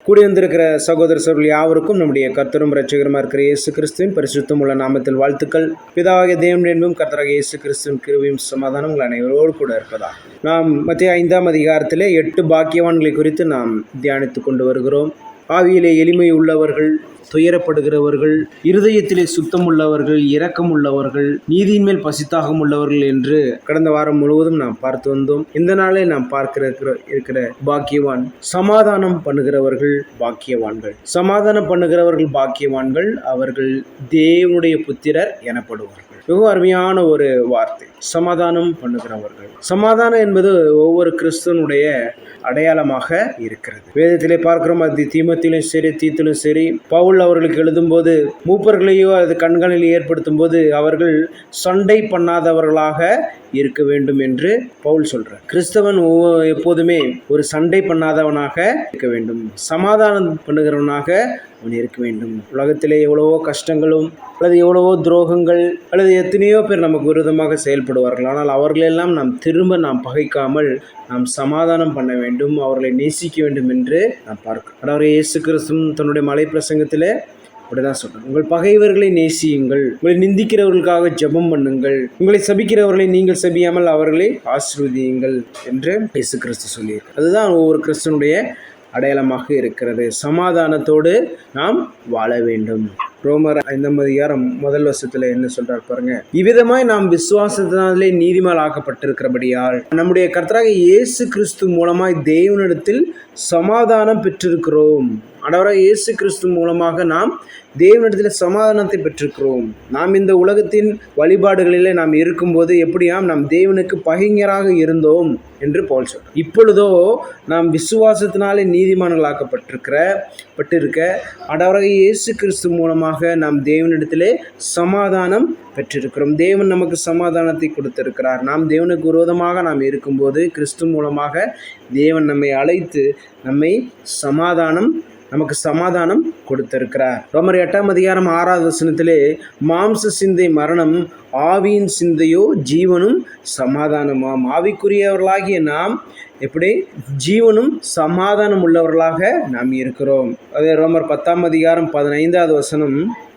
கூடி வந்திருக்கிற சகோதர சகோதரர்கள் யாவருக்கும் நம்முடைய கர்த்தரும் இரட்சகருமா இருக்கிற இயேசு கிறிஸ்துவின் பரிசுத்தம் உள்ள நாமத்தில் வாழ்த்துக்கள். பிதாவாகிய தேவன் என்பதும் கர்த்தராகிய இயேசு கிறிஸ்துவின் கிருபையும் சமாதானம் உங்கள் அனைவரோடு கூட இருப்பதா. நாம் மத்தேயு 5ஆம் அதிகாரத்திலே 8 பாக்கியவான்களை குறித்து நாம் தியானித்துக் கொண்டு வருகிறோம். ஆவியிலே எளிமை உள்ளவர்கள், துயரப்படுகிறவர்கள், இருதயத்திலே சுத்தம் உள்ளவர்கள், இரக்கம் உள்ளவர்கள், நீதியின் மேல் பசித்தாகம் உள்ளவர்கள் என்று கடந்த வாரம் முழுவதும் நாம் பார்த்து வந்தோம். இந்த நாளே நாம் இருக்கிற பாக்கியவான் சமாதானம் பண்ணுகிறவர்கள் பாக்கியவான்கள். சமாதானம் பண்ணுகிறவர்கள் பாக்கியவான்கள், அவர்கள் தேவனுடைய புத்திரர் எனப்படுவார்கள். மிக அருமையான ஒரு வார்த்தை, சமாதானம் பண்ணுகிறவர்கள். சமாதானம் என்பது ஒவ்வொரு கிறிஸ்தவனுடைய அடையாளமாக இருக்கிறது. வேதத்திலே பார்க்கிறோம். அது தீமத்திலும் சரி, தீத்திலும் சரி, பவுல் அவர்களுக்கு எழுதும்போது மூப்பர்களையோ அது கண்களில் ஏற்படுத்தும் போது அவர்கள் சண்டை பண்ணாதவர்களாக இருக்க வேண்டும் என்று பவுல் சொல்றார். கிறிஸ்தவன் எப்போதுமே ஒரு சண்டை பண்ணாதவனாக இருக்க வேண்டும், சமாதானம் பண்ணுகிறவனாக அவன் இருக்க வேண்டும். உலகத்திலே எவ்வளவோ கஷ்டங்களும் அல்லது எவ்வளவோ துரோகங்கள் அல்லது எத்தனையோ பேர் நமக்கு விரோதமாக செயல்படுவார்கள். ஆனால் அவர்களெல்லாம் நாம் பகைக்காமல் நாம் சமாதானம் பண்ண வேண்டும், அவர்களை நேசிக்க வேண்டும் என்று நாம் பார்க்கிறோம். அதாவது இயேசு கிறிஸ்து தன்னுடைய மலை பிரசங்கத்திலே அப்படிதான் சொல்றேன். உங்கள் பகைவர்களை நேசியுங்கள், உங்களை நிந்திக்கிறவர்களுக்காக ஜெபம் பண்ணுங்கள், உங்களை சபிக்கிறவர்களை நீங்கள் சபியாமல் அவர்களை ஆசீர்வதியுங்கள் என்று இயேசு கிறிஸ்து சொல்லியிருக்கிறார். அதுதான் ஒவ்வொரு கிறிஸ்தனுடைய அடையாளமாக இருக்கிறது. சமாதானத்தோடு நாம் வாழ வேண்டும். ரோமர் 5ஆம் அதிகாரம் 1 வசனத்துல என்ன சொல்றார் பாருங்க. இவ்விதமாய் நாம் விசுவாசத்தினாலே நீதிமான் ஆக்கப்பட்டிருக்கிறபடியால் நம்முடைய கர்த்தராகிய இயேசு கிறிஸ்து மூலமாய் தேவனிடத்தில் சமாதானம் பெற்றிருக்கிறோம். ஆண்டவராகிய இயேசு கிறிஸ்து மூலமாக நாம் தேவனிடத்தில் சமாதானத்தை பெற்றிருக்கிறோம். நாம் இந்த உலகத்தின் வழிபாடுகளிலே நாம் இருக்கும்போது எப்படியாம் நாம் தேவனுக்கு பகைஞராக இருந்தோம் என்று பவுல் சொல்றார். இப்பொழுதோ நாம் விசுவாசத்தினாலே நீதிமான்களாக்கப்பட்டிருக்க ஆண்டவராகிய இயேசு கிறிஸ்து மூலமாக நாம் தேவனிடத்திலே சமாதானம் பெற்றிருக்கிறோம். தேவன் நமக்கு சமாதானத்தை கொடுத்திருக்கிறார். நாம் தேவனுக்கு விரோதமாக நாம் இருக்கும்போது கிறிஸ்து மூலமாக தேவன் நம்மை அழைத்து நமக்கு சமாதானம் கொடுத்திருக்கிறார். ரோமர் 8ஆம் அதிகாரம் 6வது வசனத்திலே மாம்ச சிந்தை மரணம், ஆவியின் சிந்தையோ ஜீவனும் சமாதானமாம். ஆவிக்குரியவர்களாகிய நாம் எப்படி ஜீவனும் சமாதானம் உள்ளவர்களாக நாம் இருக்கிறோம். அதே ரோமர் 10ஆம் அதிகாரம் 15வது வசனம்,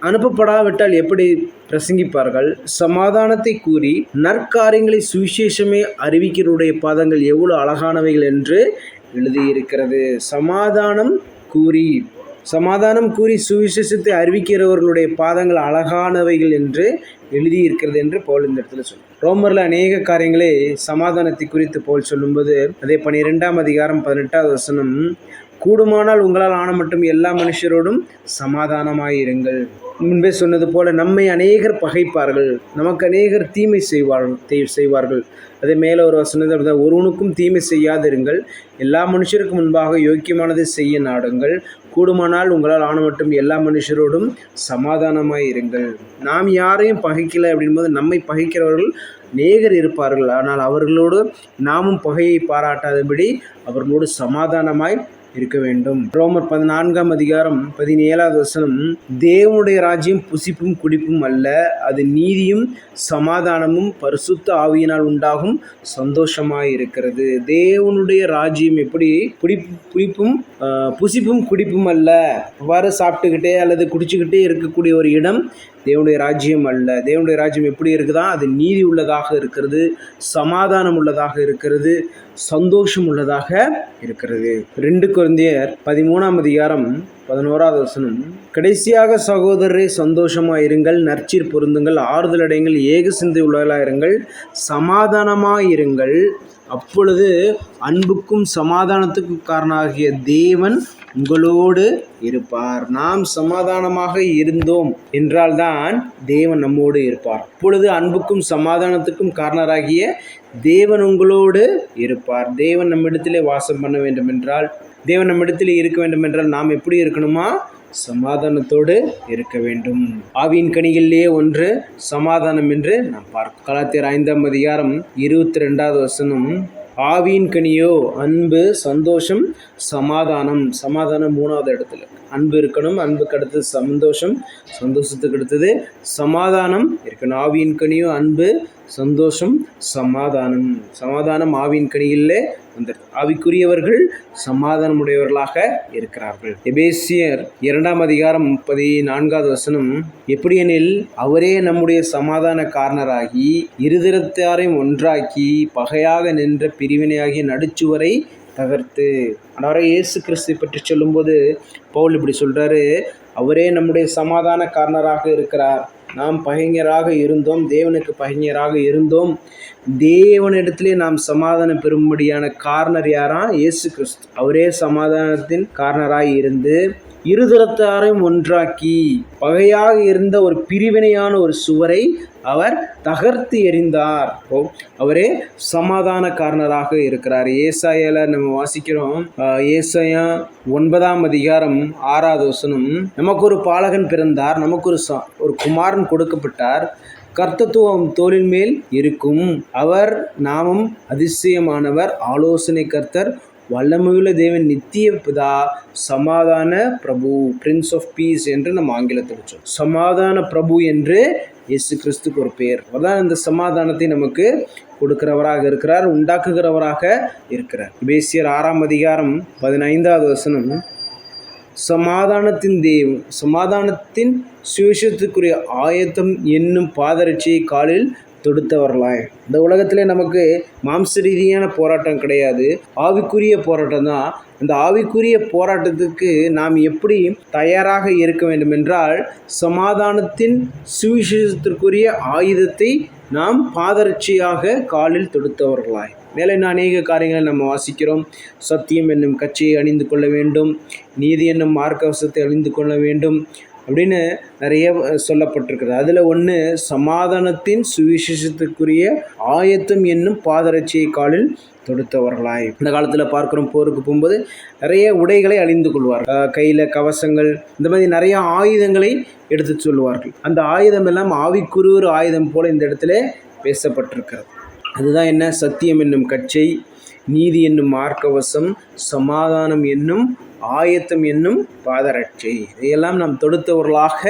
அனுப்பப்படாவிட்டால் எப்படி பிரசங்கிப்பார்கள்? சமாதானத்தை கூறி நற்காரியங்களை சுவிசேஷமே அறிவிக்கிறவருடைய பாதங்கள் எவ்வளவு அழகானவைகள் என்று எழுதியிருக்கிறது. சமாதானம் கூறி சுவிசேஷத்தை அறிவிக்கிறவர்களுடைய பாதங்கள் அழகானவைகள் என்று எழுதியிருக்கிறது என்று பவுல் இந்த இடத்துல சொல்லும். ரோமர்ல அநேக காரியங்களே சமாதானத்தை குறித்து பவுல் சொல்லும்போது அதே 12ஆம் அதிகாரம் 18வது வசனம், கூடுமானால் உங்களால் ஆன மட்டும் எல்லா மனுஷரோடும் சமாதானமாயிருங்கள். முன்பே சொன்னது போல நம்மை அநேகர் பகைப்பார்கள், நமக்கு அநேகர் தீமை செய்வார்கள். அதே மேலே ஒரு வசனத்தை, ஒருவனுக்கும் தீமை செய்யாதிருங்கள், எல்லா மனுஷருக்கும் முன்பாக யோக்கியமானதை செய்ய நாடுங்கள், கூடுமானால் உங்களால் ஆன மட்டும் எல்லா மனுஷரோடும் சமாதானமாயிருங்கள். நாம் யாரையும் பகைக்கலை அப்படின்போது நம்மை பகைக்கிறவர்கள் அநேகர் இருப்பார்கள். ஆனால் அவர்களோடு நாமும் பகையை பாராட்டாதபடி அவர்களோடு சமாதானமாய் இருக்க வேண்டும். ரோமர் 14ஆம் அதிகாரம் 17வது வசனம், தேவனுடைய ராஜ்யம் புசிப்பும் குடிப்பும் அல்ல, அது நீதியும் சமாதானமும் பரிசுத்த ஆவியினால் உண்டாகும் சந்தோஷமாயிருக்கிறது. தேவனுடைய ராஜ்யம் எப்படி புசிப்பும் குடிப்பும் அல்ல, அவ்வாறு சாப்பிட்டுக்கிட்டே அல்லது குடிச்சுக்கிட்டே இருக்கக்கூடிய ஒரு இடம் தேவனுடைய ராஜ்யம் அல்ல. தேவனுடைய ராஜ்யம் எப்படி இருக்குதா? அது நீதி உள்ளதாக இருக்கிறது, சமாதானம் உள்ளதாக இருக்கிறது, சந்தோஷம் உள்ளதாக இருக்கிறது. 2 கொரிந்தியர் 13ஆம் அதிகாரம் 11வது வசனம், கடைசியாக சகோதரரே சந்தோஷமாயிருங்கள், நற்சீர் பொருந்துங்கள், ஆறுதல் அடையுங்கள், ஏக சிந்தை உள்ளவர்களாயிருங்கள், சமாதானமாயிருங்கள், அப்பொழுது அன்புக்கும் சமாதானத்துக்கும் காரணமாகிய தேவன் உங்களோடு இருப்பார். நாம் சமாதானமாக இருந்தோம் என்றால்தான் தேவன் நம்மோடு இருப்பார். அப்பொழுது அன்புக்கும் சமாதானத்துக்கும் காரணராகிய தேவன் உங்களோடு இருப்பார். தேவன் நம்மிடத்திலே வாசம் பண்ண வேண்டும் என்றால், தேவன் நம்மிடத்திலே இருக்க வேண்டும் என்றால் நாம் எப்படி இருக்கணுமா? சமாதானத்தோடு இருக்க வேண்டும். ஆவியின் கனிகளிலே ஒன்று சமாதானம் என்று நாம் பார்க்கிறோம். கலாத்தியர் 5ஆம் அதிகாரம் 22வது வசனம், ஆவியின் கனியோ அன்பு, சந்தோஷம், சமாதானம். சமாதானம் 3வது இடத்துல. அன்பு இருக்கணும், அன்புக்கு அடுத்தது சந்தோஷம், சந்தோஷத்துக்கு அடுத்தது சமாதானம் இருக்கணும். ஆவியின் கனியோ அன்பு, சந்தோஷம், சமாதானம். சமாதானம் ஆவியின் கனியிலே வந்துடுது. ஆவிக்குரியவர்கள் சமாதானமுடையவர்களாக இருக்கிறார்கள். எபேசியர் 2 அதிகாரம் 14 எப்படியெனில் அவரே நம்முடைய சமாதான காரணராகி இருதரத்தாரையும் ஒன்றாக்கி பகையாக நின்ற பிரிவினையாகிய நடுச்சுவரை தகர்த்து. ஆண்டவராகிய இயேசு கிறிஸ்துவை பற்றி சொல்லும்போது பவுல் இப்படி சொல்றாரு, அவரே நம்முடைய சமாதான காரணராக இருக்கிறார். நாம் பகைஞராக இருந்தோம், தேவனுக்கு பகைஞராக இருந்தோம். தேவனிடத்திலே நாம் சமாதானம் பெறும்படியான காரணர் யாரா? இயேசு கிறிஸ்து. அவரே சமாதானத்தின் காரணராய் இருந்து இருதரத்தாரையும் ஒன்றாக்கி பகையாக இருந்த ஒரு பிரிவினையான ஒரு சுவரை அவர் தகர்த்து எறிந்தார். அவரே சமாதான காரணராக இருக்கிறார். ஏசாயால நம்ம வாசிக்கிறோம், ஏசாயா 9 அதிகாரம் 6 நமக்கு ஒரு பாலகன் பிறந்தார், நமக்கு ஒரு குமாரன் கொடுக்கப்பட்டார், கர்த்தத்துவம் தோளின் மேல் இருக்கும், அவர் நாமம் அதிசயமானவர், ஆலோசனை கர்த்தர், வல்லமையுள்ள தேவன், நித்திய பிதா, சமாதான பிரபு, பிரின்ஸ் ஆஃப் பீஸ் என்று நம்ம ஆங்கிலத்தில் சொல்றோம். சமாதான பிரபு என்று இயேசு கிறிஸ்துக்கு ஒரு பெயர். அதான் இந்த சமாதானத்தை நமக்கு கொடுக்கிறவராக இருக்கிறார், உண்டாக்குகிறவராக இருக்கிறார். எபேசியர் 6 அதிகாரம் 15 சமாதானத்தின் சுவிசேஷத்துக்குரிய ஆயத்தம் என்னும் பாதரட்சியை காலில் தொடுத்தவர்களாய். இந்த உலகத்திலே நமக்கு மாம்ச ரீதியான போராட்டம் கிடையாது, ஆவிக்குரிய போராட்டம் தான். அந்த ஆவிக்குரிய போராட்டத்துக்கு நாம் எப்படி தயாராக இருக்க வேண்டும் என்றால், சமாதானத்தின் சுவிசேஷத்திற்குரிய ஆயுதத்தை நாம் பாதரட்சியாக காலில் தொடுத்தவர்களாய். மேலே அநேக காரியங்களை நம்ம வாசிக்கிறோம். சத்தியம் என்னும் கட்சியை அணிந்து கொள்ள வேண்டும், நீதி என்னும் மார்க்கவசத்தை அணிந்து கொள்ள வேண்டும் அப்படின்னு நிறைய சொல்லப்பட்டிருக்கிறது. அதில் ஒன்று சமாதானத்தின் சுவிசேஷத்துக்குரிய ஆயத்தம் என்னும் பாதரட்சியை காலில் தொடுத்தவர்களாய். இந்த காலத்தில் பார்க்குறோம், போருக்கு போகும்போது நிறைய உடைகளை அணிந்து கொள்வார்கள், கையில் கவசங்கள், இந்த மாதிரி நிறைய ஆயுதங்களை எடுத்து சொல்லுவார்கள். அந்த ஆயுதம் எல்லாம் ஆவிக்குரிய ஒரு ஆயுதம் போல இந்த இடத்துல பேசப்பட்டிருக்கிறது. அதுதான் என்ன? சத்தியம் என்னும் கச்சை, நீதி என்னும் மார்க்கவசம், சமாதானம் என்னும் ஆயத்தம் என்னும் பாதரட்சை. இதையெல்லாம் நாம் தொடுத்தவர்களாக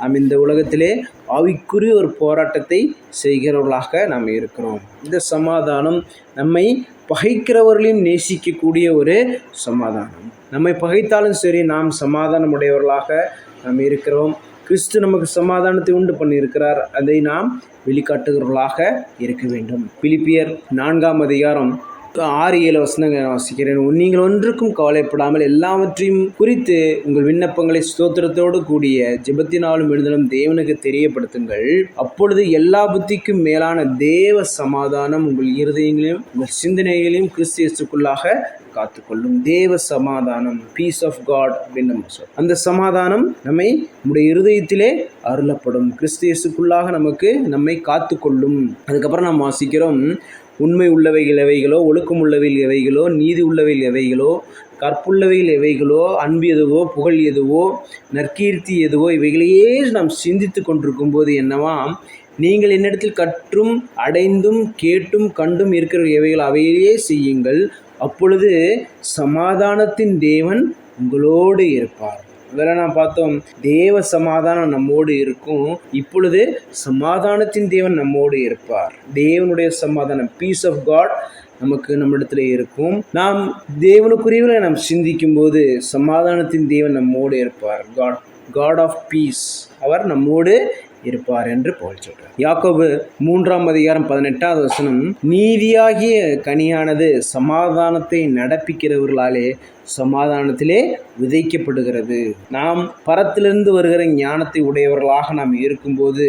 நாம் இந்த உலகத்திலே ஆவிக்குரிய ஒரு போராட்டத்தை செய்கிறவர்களாக நாம் இருக்கிறோம். இந்த சமாதானம் நம்மை பகைக்கிறவர்களையும் நேசிக்கக்கூடிய ஒரு சமாதானம். நம்மை பகைத்தாலும் சரி, நாம் சமாதானம் உடையவர்களாக நாம் இருக்கிறோம். கிறிஸ்து நமக்கு சமாதானத்தை உண்டு பண்ணியிருக்கிறார், அதை நாம் வெளிக்காட்டுகிறவர்களாக இருக்க வேண்டும். பிலிப்பியர் 4 அதிகாரம் 6-7 வாசிக்கிறேன். நீங்கள் ஒன்றுக்கும் கவலைப்படாமல் எல்லாவற்றையும் குறித்து உங்கள் விண்ணப்பங்களை ஸ்தோத்திரத்தோடு கூடிய ஜெபத்தினாலும் எழுதலும் தேவனுக்கு தெரியப்படுத்துங்கள். அப்பொழுது எல்லா புத்திக்கும் மேலான தேவ சமாதானம் உங்கள் இருதயங்களையும் உங்கள் சிந்தனைகளையும் கிறிஸ்து இயேசுக்குள்ளாக காத்துக்கொள்ளும். தேவ சமாதானம், பீஸ் ஆஃப் காட் அப்படின்னு நம்ம சொல்றோம். அந்த சமாதானம் நம்முடைய இருதயத்திலே அருளப்படும், கிறிஸ்து இயேசுக்குள்ளாக நம்மை காத்துக்கொள்ளும். அதுக்கப்புறம் நாம் வாசிக்கிறோம், உண்மை உள்ளவைகள் எவைகளோ, ஒழுக்கம் உள்ளவைகள் எவைகளோ, நீதி உள்ளவைகள் எவைகளோ, கற்புள்ளவைகள் எவைகளோ, அன்பு எதுவோ, புகழ் எதுவோ, நற்கீர்த்தி எதுவோ, இவைகளையே நாம் சிந்தித்து கொண்டிருக்கும் போது என்னவா, நீங்கள் என்னிடத்தில் கற்றும் அடைந்தும் கேட்டும் கண்டும் இருக்கிற எவைகள் அவையே செய்யுங்கள், அப்பொழுது சமாதானத்தின் தேவன் உங்களோடு இருப்பார். அதெல்லாம் நான் பார்த்தோம், தேவ சமாதானம் நம்மோடு இருக்கும். இப்பொழுது சமாதானத்தின் தேவன் நம்மோடு இருப்பார். தேவனுடைய சமாதானம், பீஸ் ஆஃப் காட் நம்மிடத்துல இருக்கும். நாம் தேவனுக்குரியவர்களை நாம் சிந்திக்கும் போது சமாதானத்தின் தேவன் நம்மோடு இருப்பார். காட் ஆஃப் பீஸ், அவர் நம்மோடு இருப்பார் என்று போல் சொல்றார். யாக்கோபு 3 அதிகாரம் 18 நீதியாகிய கனியானது சமாதானத்தை நடப்பிக்கிறவர்களாலே சமாதானத்திலே விதைக்கப்படுகிறது. நாம் பரத்திலிருந்து வருகிற ஞானத்தை உடையவர்களாக நாம் இருக்கும்போது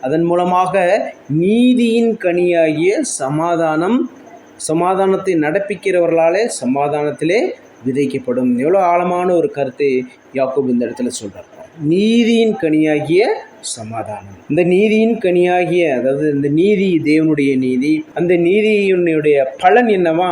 அதன் மூலமாக நீதியின் கனியாகிய சமாதானத்தை நடப்பிக்கிறவர்களாலே சமாதானத்திலே விதைக்கப்படும். எவ்வளோ ஆழமான ஒரு கருத்தை யாக்கோபு இந்த இடத்துல சொல்றார். நீதியின் கனியாகிய சமாதானம். இந்த நீதியின் கனியாகிய, அதாவது இந்த நீதி தேவனுடைய நீதி, அந்த நீதியினுடைய பலன் என்னவா,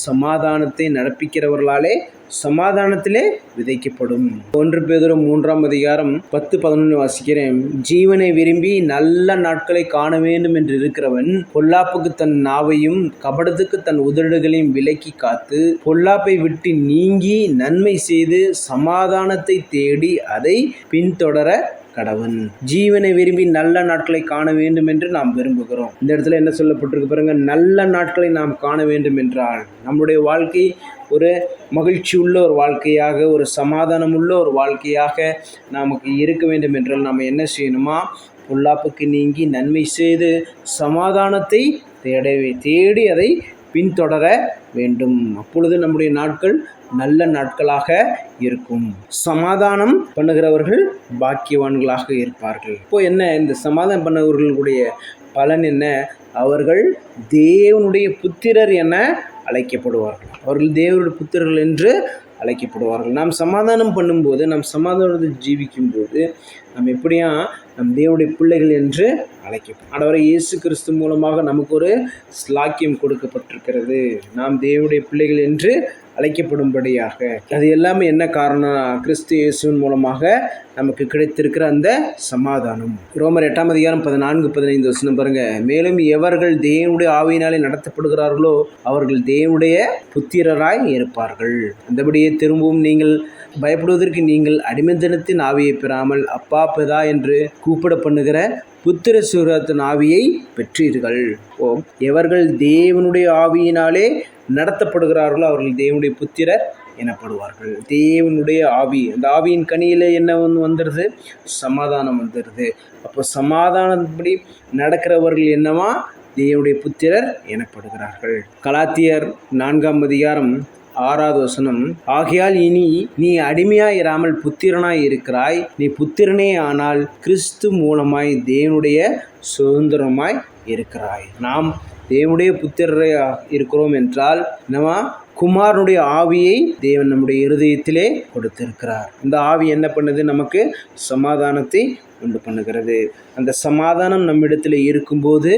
சமாதானத்தை நடப்பிக்கிறவர்களாலே சமாதானத்திலே விதைக்கப்படும். 1 பேதுரு 3 அதிகாரம் 10-11 வாசிக்கிறேன். ஜீவனை விரும்பி நல்ல நாட்களை காண வேண்டும் என்று இருக்கிறவன் பொல்லாப்புக்கு தன் நாவையும் கபடத்துக்கு தன் உதடுகளையும் விலக்கி காத்து பொல்லாப்பை விட்டு நீங்கி நன்மை செய்து சமாதானத்தை தேடி அதை பின்தொடர கடவன். ஜீவனை விரும்பி நல்ல நாட்களை காண வேண்டும் என்று நாம் விரும்புகிறோம். இந்த இடத்துல என்ன சொல்லப்பட்டிருக்கு பாருங்க, நல்ல நாட்களை நாம் காண வேண்டும் என்றால் நம்முடைய வாழ்க்கை ஒரு மகிழ்ச்சி உள்ள ஒரு வாழ்க்கையாக, ஒரு சமாதானம் உள்ள ஒரு வாழ்க்கையாக நமக்கு இருக்க வேண்டும் என்றால் நாம் என்ன செய்யணுமா, பொல்லாப்புக்கு நீங்கி நன்மை செய்து சமாதானத்தை தேடி அதை பின்தொடர வேண்டும். அப்பொழுது நம்முடைய நாட்கள் நல்ல நாட்களாக இருக்கும். சமாதானம் பண்ணுகிறவர்கள் பாக்கியவான்களாக இருப்பார்கள். இப்போ என்ன, இந்த சமாதானம் பண்ணுகிறவர்களுடைய பலன் என்ன? அவர்கள் தேவனுடைய புத்திரர் என அழைக்கப்படுவார்கள். அவர்கள் தேவனுடைய புத்திரர்கள் என்று அழைக்கப்படுவார்கள். நாம் சமாதானம் பண்ணும்போது, நாம் சமாதானத்தை ஜீவிக்கும் போது நாம் எப்படியா நம் தேவனுடைய பிள்ளைகள் என்று அழைக்கப்படும். ஆண்டவராகிய இயேசு கிறிஸ்து மூலமாக நமக்கு ஒரு ஸ்லாக்கியம் கொடுக்கப்பட்டிருக்கிறது. நாம் தேவனுடைய பிள்ளைகள் என்று அழைக்கப்படும்படியாக. அது எல்லாமே என்ன காரணம்? கிறிஸ்து இயேசுவின் மூலமாக நமக்கு கிடைத்திருக்கிற அந்த சமாதானம். ரோமர் 8ஆம் அதிகாரம் 14-15 வசனம் பாருங்க. மேலும் எவர்கள் தேவனுடைய ஆவியினாலே நடத்தப்படுகிறார்களோ அவர்கள் தேவனுடைய புத்திரராய் இருப்பார்கள். அந்தபடியே திரும்பவும் நீங்கள் பயப்படுவதற்கு நீங்கள் அடிமைத்தனத்தின் ஆவியை பெறாமல் அப்பா பிதா என்று கூப்பிட பண்ணுகிற புத்திர சுரத்தின் ஆவியை பெற்றீர்கள். எவர்கள் தேவனுடைய ஆவியினாலே நடத்தப்படுகிறார்களோ அவர்கள் தேவனுடைய புத்திரர் எனப்படுவார்கள். தேவனுடைய ஆவி, அந்த ஆவியின் கனியில் என்ன வந்துடுது? சமாதானம் வந்துடுது. அப்போ சமாதானப்படி நடக்கிறவர்கள் என்னவா? தேவனுடைய புத்திரர் எனப்படுகிறார்கள். கலாத்தியர் 4ஆம் அதிகாரம் 6வது வசனம். ஆகையால் இனி நீ அடிமையாய் இராமல் புத்திரனாய் இருக்கிறாய். நீ புத்திரனே ஆனால் கிறிஸ்து மூலமாய் தேவனுடைய சுதந்திரமாய் இருக்கிறாய். நாம் தேவனுடைய புத்திரரை இருக்கிறோம் என்றால் நம்ம குமாரனுடைய ஆவியை தேவன் நம்முடைய இருதயத்திலே கொடுத்திருக்கிறார். இந்த ஆவி என்ன பண்ணுது? நமக்கு சமாதானத்தை உண்டு பண்ணுகிறது. அந்த சமாதானம் நம்மிடத்தில் இருக்கும்போது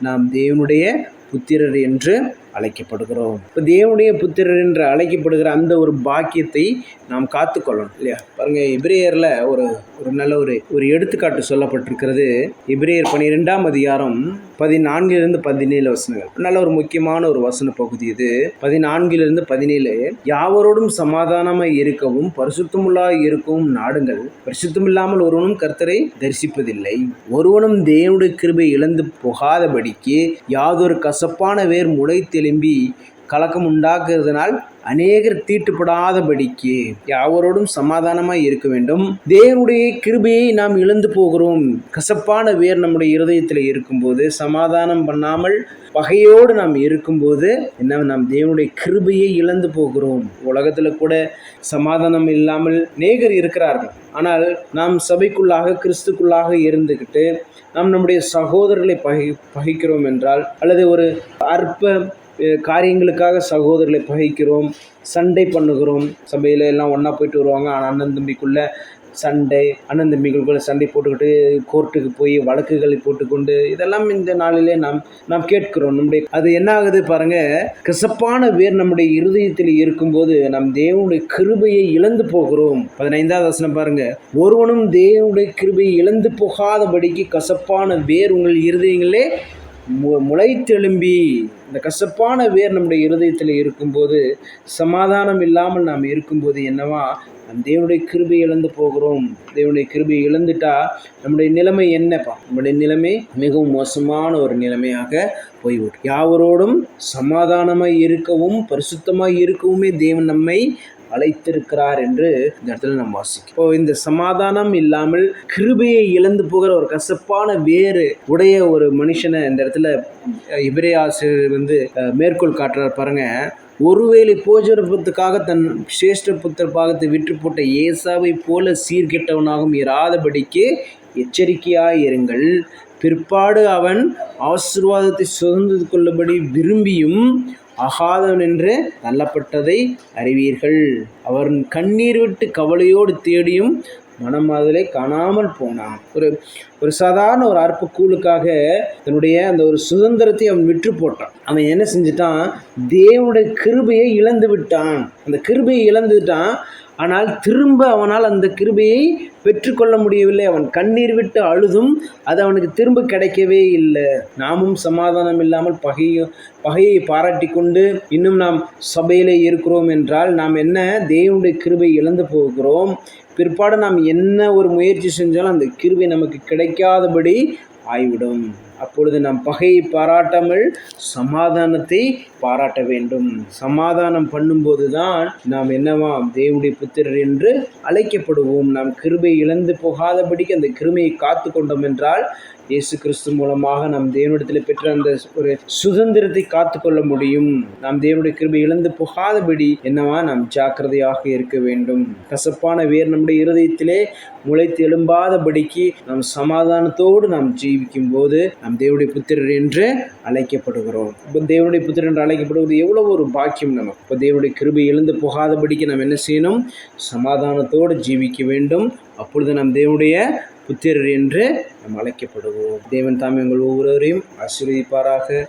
நாம் தேவனுடைய புத்திரர் என்று அழைக்கப்படுகிறோம். இப்போ தேவனுடைய புத்திரர் என்று அழைக்கப்படுகிற அந்த ஒரு பாக்கியத்தை நாம் காத்துக்கொள்ளணும் இல்லையா? பாருங்க, எபிரேயரில் ஒரு நல்ல ஒரு எடுத்துக்காட்டு சொல்லப்பட்டிருக்கிறது. எபிரேயர் 12ஆம் அதிகாரம் 14-17 வசனங்கள். நல்ல ஒரு முக்கியமான ஒரு வசன பகுதி இது. 14-17 யாவரோடும் சமாதானமாய் இருக்கவும் பரிசுத்தமுள்ளாய் இருக்கவும் நாடுங்கள். பரிசுத்தமில்லாமல் ஒருவனும் கர்த்தரை தரிசிப்பதில்லை. ஒருவனும் தேவனுடைய கிருபை இழந்து போகாதபடிக்கு யாதொரு கசப்பான வேர் முளை எழும்பி கலக்கம் உண்டாக்குறதுனால் அநேகர் தீட்டுப்படாதபடிக்கு யாவரோடும் சமாதானமாய் இருக்க வேண்டும். தேவனுடைய கிருபையை நாம் இழந்து போகிறோம். கசப்பான வேர் நம்முடைய இருதயத்தில் இருக்கும்போது, சமாதானம் பண்ணாமல் பகையோடு நாம் இருக்கும்போது என்ன, நாம் தேவனுடைய கிருபையை இழந்து போகிறோம். உலகத்தில் கூட சமாதானம் இல்லாமல் அநேகர் இருக்கிறார்கள். ஆனால் நாம் சபைக்குள்ளாக கிறிஸ்துக்குள்ளாக இருந்துக்கிட்டு நாம் நம்முடைய சகோதரர்களை பகைக்கிறோம் என்றால், அல்லது ஒரு அற்ப காரியங்களுக்காக சகோதரர்களை பகைக்கிறோம், சண்டை பண்ணுகிறோம். சபையில் எல்லாம் ஒன்றா போயிட்டு வருவாங்க. ஆனால் அண்ணன் தம்பிக்குள்ளே சண்டை, அண்ணன் தம்பிகளுக்குள்ளே சண்டை போட்டுக்கிட்டு கோர்ட்டுக்கு போய் வழக்குகளை போட்டுக்கொண்டு இதெல்லாம் இந்த நாளிலே நாம் கேட்கிறோம். அது என்ன ஆகுது பாருங்க, கசப்பான வேர் நம்முடைய இருதயத்தில் இருக்கும்போது நாம் தேவனுடைய கிருபையை இழந்து போகிறோம். 15ஆவது வசனம் பாருங்க. ஒருவனும் தேவனுடைய கிருபையை இழந்து போகாதபடிக்கு கசப்பான வேர் உங்கள் இருதயங்களே முளைத்தெழும்பி. இந்த கசப்பான வேர் நம்முடைய இருதயத்தில் இருக்கும்போது, சமாதானம் இல்லாமல் நாம் இருக்கும்போது என்னவா, நம் தேவனுடைய கிருபை இழந்து போகிறோம். தேவனுடைய கிருபை இழந்துட்டா நம்முடைய நிலைமை என்னப்பா? நம்முடைய நிலைமை மிகவும் மோசமான ஒரு நிலைமையாக போய்விடும். யாவரோடும் சமாதானமாய் இருக்கவும் பரிசுத்தமாய் இருக்கவுமே தேவன் நம்மை அழைத்திருக்கிறார் என்று இந்த இடத்துல நம்ம வாசிக்கிறோம். இந்த சமாதானம் இல்லாமல் கிருபையை இழந்து போகிற ஒரு கசப்பான வேறு உடைய ஒரு மனுஷனை இந்த இடத்துல எபிரேய ஆசிரியர் மேற்கோள் காட்டுறார் பாருங்க. ஒருவேளை போஜனத்துக்காக தன் சிரேஷ்ட புத்திர பாகத்தை விற்று போட்ட ஏசாவை போல சீர்கெட்டவனாகவும் இராதபடிக்கு எச்சரிக்கையாய் இருங்கள். பிற்பாடு அவன் ஆசீர்வாதத்தை சுதந்திரித்து கொள்ளும்படி விரும்பியும் ஆகாதவன் என்று தள்ளப்பட்டதை அறிவீர்கள். அவர் கண்ணீர் விட்டு கவலையோடு தேடியும் மனமாதலை காணாமல் போனான். ஒரு சாதாரண ஒரு அற்ப கூலுக்காக தன்னுடைய அந்த ஒரு சுதந்திரத்தை அவன் விற்று போட்டான். அவன் என்ன செஞ்சிட்டான்? தேவனுடைய கிருபையை இழந்து விட்டான். அந்த கிருபையை இழந்துட்டான். ஆனால் திரும்ப அவனால் அந்த கிருபையை பெற்றுக்கொள்ள முடியவில்லை. அவன் கண்ணீர் விட்டு அழுதும் அது அவனுக்கு திரும்ப கிடைக்கவே இல்லை. நாமும் சமாதானம் இல்லாமல் பகையை பாராட்டி கொண்டு இன்னும் நாம் சபையிலே இருக்கிறோம் என்றால் நாம் என்ன தேவனுடைய கிருபை இழந்து போகிறோம். பிற்பாடு நாம் என்ன ஒரு முயற்சி செஞ்சாலும் அந்த கிருபை நமக்கு கிடைக்காதபடி ஆய்விடும். அப்பொழுது நாம் பகையை பாராட்டாமல் சமாதானத்தை பாராட்ட வேண்டும். சமாதானம் பண்ணும்போது தான் நாம் என்னவாம் தேவனுடைய புத்திரர் என்று அழைக்கப்படுவோம். நாம் கிருபை இழந்து போகாதபடிக்கு அந்த கிருபையை காத்து கொண்டோம் என்றால் இயேசு கிறிஸ்து மூலமாக நாம் தேவனிடத்தில் பெற்ற அந்த ஒரு சுதந்திரத்தை காத்து கொள்ள முடியும். நாம் தேவனுடைய கிருபை இழந்து போகாதபடி என்னவா நாம் ஜாக்கிரதையாக இருக்க வேண்டும். கசப்பான வேர் நம்முடைய இருதயத்திலே முளைத்து எழும்பாதபடிக்கு நாம் சமாதானத்தோடு நாம் ஜீவிக்கும் போது நாம் தேவனுடைய புத்திரர் என்று அழைக்கப்படுகிறோம். இப்போ தேவனுடைய புத்திரர் என்று அழைக்கப்படுவது எவ்வளவு ஒரு பாக்கியம் நமக்கு. இப்போ தேவனுடைய கிருபை இழந்து போகாதபடிக்கு நாம் என்ன செய்யணும்? சமாதானத்தோடு ஜீவிக்க வேண்டும். அப்பொழுது நாம் தேவனுடைய புத்திரர் என்று நாம் அழைக்கப்படுவோம். தேவன் தாமே உங்கள் ஒவ்வொருவரையும் ஆசீர்வதிப்பாராக.